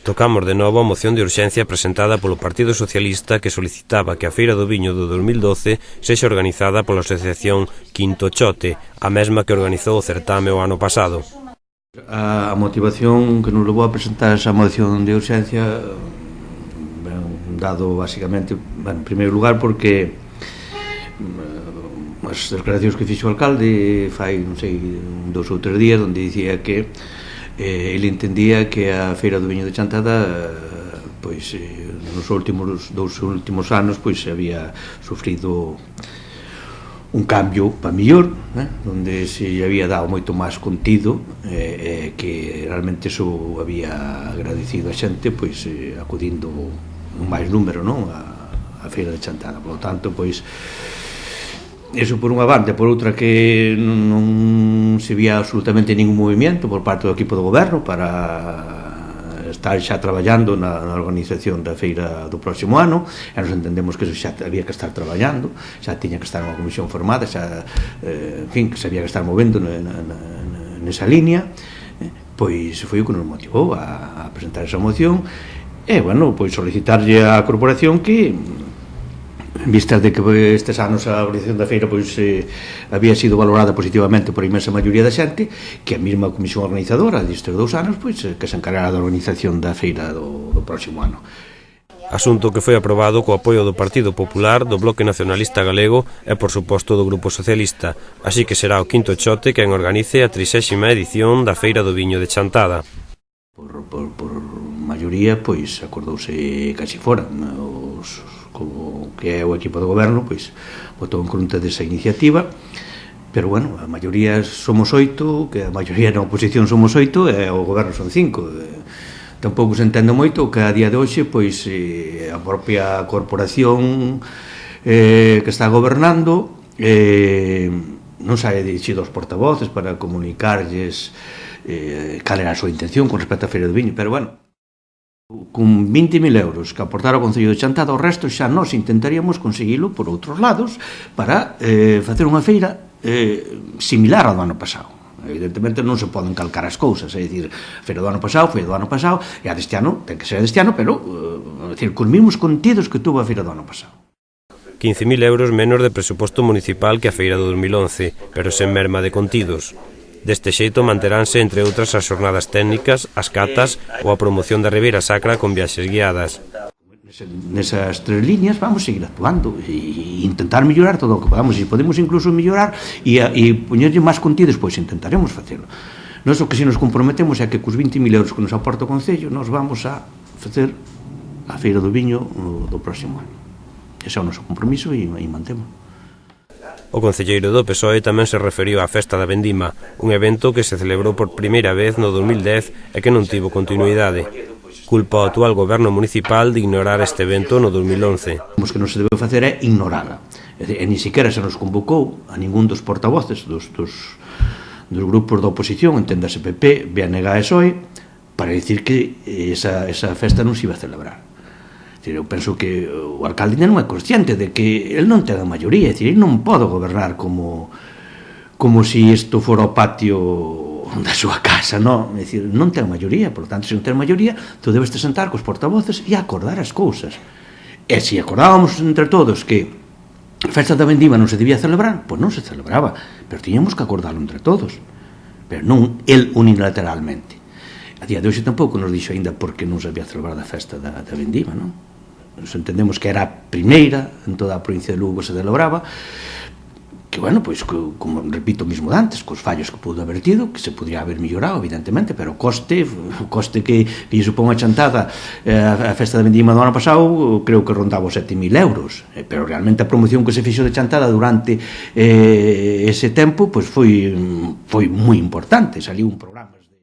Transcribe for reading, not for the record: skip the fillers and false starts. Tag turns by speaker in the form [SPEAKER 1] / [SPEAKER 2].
[SPEAKER 1] Tocamos de novo a moción de urxencia presentada polo Partido Socialista que solicitaba que a Feira do Viño do 2012 sexa organizada pola asociación Quinto Chote, a mesma que organizou o certame o ano pasado.
[SPEAKER 2] A motivación que nos levou a presentar esa moción de urxencia, dado basicamente, en primeiro lugar, porque as declaracións que fixo o alcalde fai, non sei, 2 ou 3 días, onde dicía que ele entendía que a Feira do Viño de Chantada pois nos dous últimos anos pois había sufrido un cambio para mellor, onde se había dado moito máis contido, que realmente iso había agradecido a xente pois acudindo un máis número, non, a Feira de Chantada. Por lo tanto, pois eso por unha banda, por outra que non se vía absolutamente ningún movimento por parte do equipo do goberno para estar xa traballando na organización da feira do próximo ano, e nos entendemos que eso xa había que estar traballando, xa tiña que estar unha comisión formada, xa, en fin, que se había que estar movendo nesa línea, pois foi o que nos motivou a presentar esa moción, e, bueno, pois solicitarlle á corporación que, en vistas de que estes anos a organización da feira pois había sido valorada positivamente por a inmensa maioría da xente, que a mesma comisión organizadora destes 2 anos pois que se encargara da organización da feira do próximo ano.
[SPEAKER 1] Asunto que foi aprobado co apoio do Partido Popular, do Bloque Nacionalista Galego e, por suposto, do Grupo Socialista, así que será o Quinto Chote quen organice a 30ª edición da Feira do Viño de Chantada.
[SPEAKER 2] Por maioría, pois, acordouse casi fora, como que é o equipo do goberno, pois votou en contra desa iniciativa, pero, bueno, a maioría somos 8, que a maioría na oposición somos 8 e o goberno son 5. Tampouco se entende moito que a día de hoxe, pois, a propia corporación que está gobernando non sae dirixido aos portavoces para comunicarlles cal era a súa intención con respecto á Feira do Viño, pero, bueno, con 20.000 euros que aportara o Concello de Chantada, o resto xa nós intentaríamos conseguilo por outros lados para facer unha feira similar ao do ano pasado. Evidentemente non se poden calcar as cousas, é dicir, a feira do ano pasado foi do ano pasado e a deste ano ten que ser deste ano, pero con mesmos contidos que tuvo a feira do ano pasado.
[SPEAKER 1] 15.000 euros menos de presuposto municipal que a feira do 2011, pero sen merma de contidos. Deste xeito manteránse, entre outras, as xornadas técnicas, as catas ou a promoción da Ribeira Sacra con viaxes guiadas.
[SPEAKER 2] Nesas 3 líneas vamos seguir actuando e intentar mellorar todo o que podamos, e podemos incluso mellorar e poñerlle máis contidos, pois intentaremos facelo. Nós o que se nos comprometemos é que cos 20.000 euros que nos aporta o Concello nos vamos a facer a Feira do Viño do próximo ano. Ese é o noso compromiso e mantemos.
[SPEAKER 1] O concelleiro do PSOE tamén se referiu á Festa da Vendima, un evento que se celebrou por primeira vez no 2010 e que non tivo continuidade. Culpa ao actual goberno municipal de ignorar este evento no 2011.
[SPEAKER 2] O que non se debe facer é ignorala. E ni siquiera se nos convocou a ningún dos portavoces dos grupos da oposición, enténdase PP, BNG e PSOE, para dicir que esa festa non se iba a celebrar. Eu penso que o alcalde non é consciente de que ele non ten a maioría, é dicir, ele non pode gobernar como se isto fora o patio da súa casa, non? É dicir, non ten maioría, por lo tanto, se non ten maioría, tú debes te sentar cos portavoces e acordar as cousas. E se acordábamos entre todos que a festa da Vendima non se debía celebrar, pois non se celebraba, pero tiñamos que acordarlo entre todos, pero non el unilateralmente. A día de hoxe tampouco nos dixo ainda porque non se había celebrado a festa da Vendima, non? Nos entendemos que era a primeira en toda a provincia de Lugo que se celebraba, que, bueno, pois, como repito mesmo de antes, cos fallos que pudo haber tido, que se podría haber mellorado, evidentemente, pero o coste que lle supón a Chantada a festa da Vendima do ano pasado, creo que rondaba os 7.000 euros, pero realmente a promoción que se fixo de Chantada durante ese tempo, pois foi moi importante, saliu un